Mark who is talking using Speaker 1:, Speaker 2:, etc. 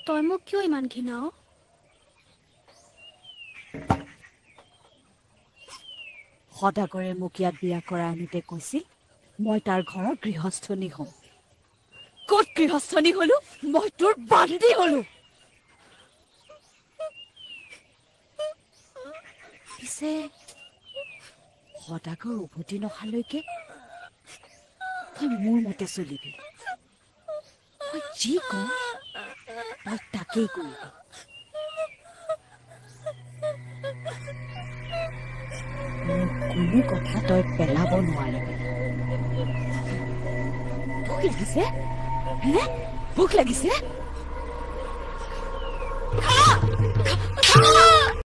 Speaker 1: তই মোক কিয় ইমান ঘৃণাও?
Speaker 2: সদাগৰে মোক ইয়াত বিয়া কৰা আনোতে কৈছিল মই তাৰ ঘৰৰ গৃহস্থনী হম। ক'ত গৃহস্থনী হলো? মই তোৰ বান্ধি হলো। পিছে সদাগৰ উভতি নহালৈকে তই মোৰ মতে চলিবি। মই যি কওঁ তই তাকেই কৰিবি। কোনো কথা তই পেলাব নোৱাৰিবি। ভোক লাগিছে? ভোক লাগিছে? খা!